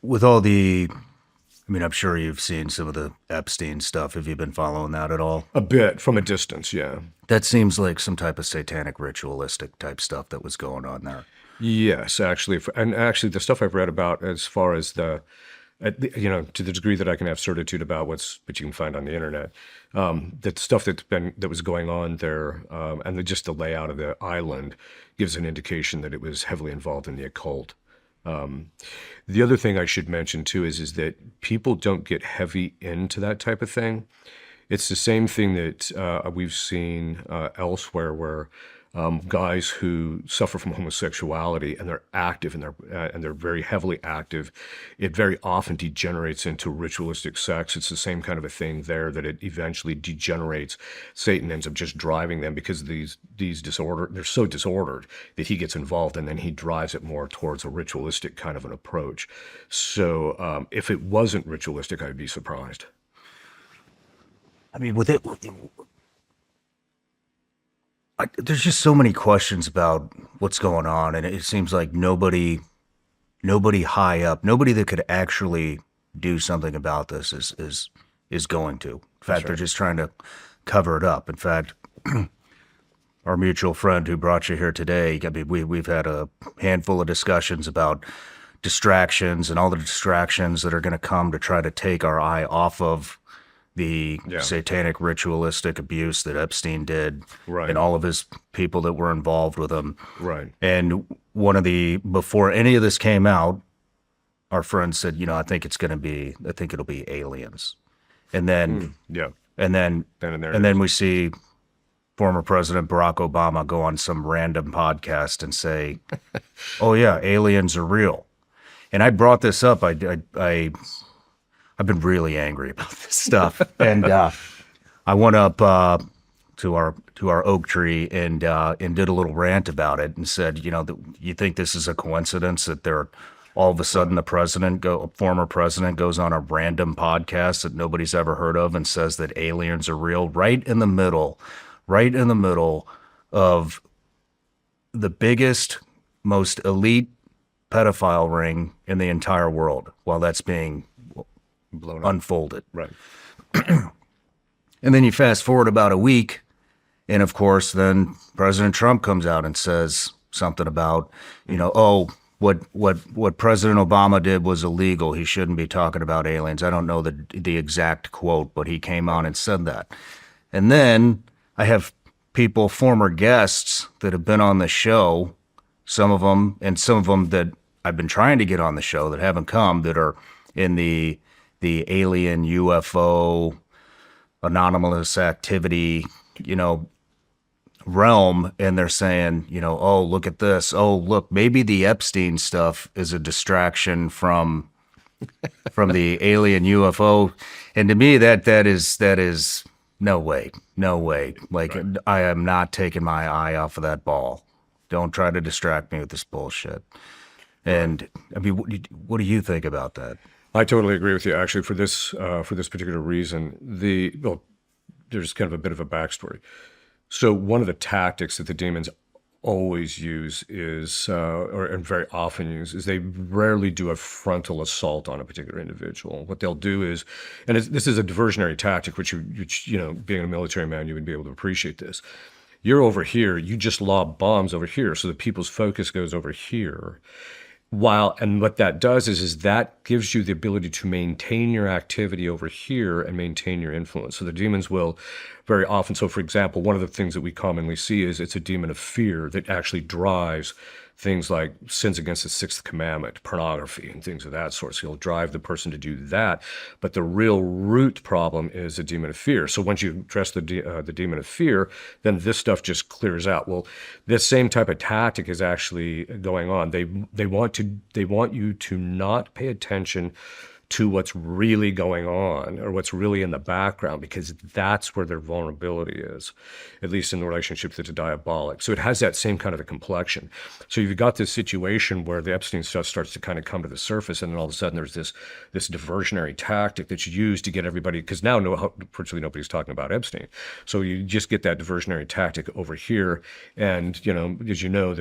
With all I'm sure you've seen some of the Epstein stuff. Have you been following that at all? A bit from a distance, yeah. That seems like some type of satanic ritualistic type stuff that was going on there. Yes, actually, and actually, the stuff I've read about, as far as to the degree that I can have certitude about what you can find on the internet, that stuff that was going on there, just the layout of the island gives an indication that it was heavily involved in the occult. The other thing I should mention too is that people don't get heavy into that type of thing. It's the same thing that we've seen elsewhere, where guys who suffer from homosexuality and they're active and they're very heavily active, it very often degenerates into ritualistic sex. It's the same kind of a thing there, that it eventually degenerates. Satan ends up just driving them because they're so disordered that he gets involved, and then he drives it more towards a ritualistic kind of an approach. So if it wasn't ritualistic, I'd be surprised. With it, there's just so many questions about what's going on, and it seems like nobody high up, nobody that could actually do something about this is going to. In fact, They're just trying to cover it up. In fact, our mutual friend who brought you here today, we've had a handful of discussions about distractions and all the distractions that are going to come to try to take our eye off of the satanic ritualistic abuse that Epstein did, right, and all of his people that were involved with him. Right. And before any of this came out, our friend said, I think it'll be aliens. And then, and then we see former President Barack Obama go on some random podcast and say, oh yeah, aliens are real. And I brought this up. I've been really angry about this stuff, and I went up to our oak tree and did a little rant about it, and said, you think this is a coincidence that all of a sudden a former president goes on a random podcast that nobody's ever heard of and says that aliens are real, right in the middle of the biggest, most elite pedophile ring in the entire world, while that's being blown unfolded. Right. And then you fast forward about a week, and of course then President Trump comes out and says something about, what President Obama did was illegal. He shouldn't be talking about aliens. I don't know the exact quote, but he came out and said that. And then I have former guests that have been on the show, some of them that I've been trying to get on the show that haven't come, that are in the alien UFO anomalous activity, realm, and they're saying, oh, look at this. Oh, look, maybe the Epstein stuff is a distraction from the alien UFO. And to me, that is no way. Like, right. I am not taking my eye off of that ball. Don't try to distract me with this bullshit. And what do you think about that? I totally agree with you. Actually, for this particular reason, there's kind of a bit of a backstory. So one of the tactics that the demons always use and very often use, is they rarely do a frontal assault on a particular individual. What they'll do is, and this is a diversionary tactic, which being a military man, you would be able to appreciate this. You're over here, you just lob bombs over here, so the people's focus goes over here. And what that does is that gives you the ability to maintain your activity over here and maintain your influence. So the demons will very often, so for example, one of the things that we commonly see is it's a demon of fear that actually drives things like sins against the sixth commandment, pornography, and things of that sort. So he'll drive the person to do that. But the real root problem is a demon of fear. So once you address the demon of fear, then this stuff just clears out. Well, this same type of tactic is actually going on. They want you to not pay attention to what's really going on or what's really in the background, because that's where their vulnerability is, at least in the relationship to the diabolic. So it has that same kind of a complexion. So you've got this situation where the Epstein stuff starts to kind of come to the surface, and then all of a sudden there's this diversionary tactic that's used to get everybody, because now virtually nobody's talking about Epstein. So you just get that diversionary tactic over here. And, as you know, a lot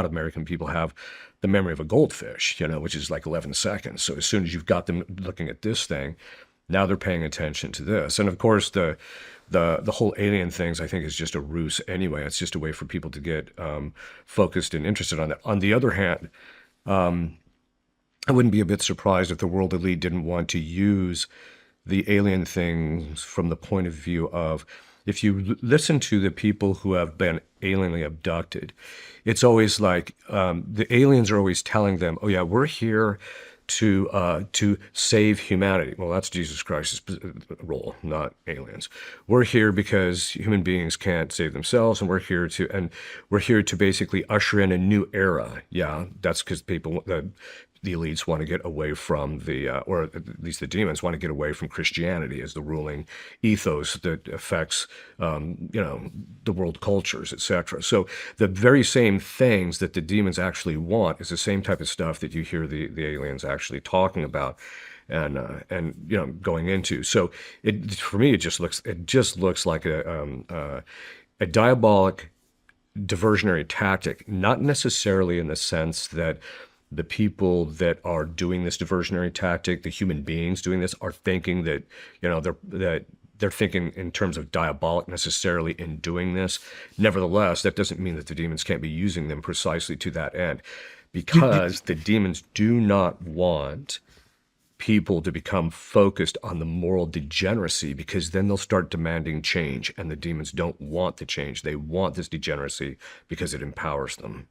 of American people have the memory of a goldfish, which is like 11 seconds. So as soon as you've got them looking at this thing, now they're paying attention to this. And of course, the whole alien things, I think, is just a ruse anyway. It's just a way for people to get focused and interested on it. On the other hand, I wouldn't be a bit surprised if the world elite didn't want to use the alien things from the point of view of, if you listen to the people who have been alienly abducted, it's always like the aliens are always telling them, oh yeah, we're here to save humanity. Well, that's Jesus Christ's role, not aliens. We're here because human beings can't save themselves, and we're here to basically usher in a new era. Yeah, that's because the elites want to get away from or at least the demons want to get away from Christianity as the ruling ethos that affects, the world cultures, etc. So the very same things that the demons actually want is the same type of stuff that you hear the aliens actually talking about and going into. So for me, it just looks like a diabolic diversionary tactic, not necessarily in the sense that the people that are doing this diversionary tactic, the human beings doing this, are thinking that, they're thinking in terms of diabolic necessarily in doing this. Nevertheless, that doesn't mean that the demons can't be using them precisely to that end, because the demons do not want people to become focused on the moral degeneracy, because then they'll start demanding change, and the demons don't want the change. They want this degeneracy because it empowers them.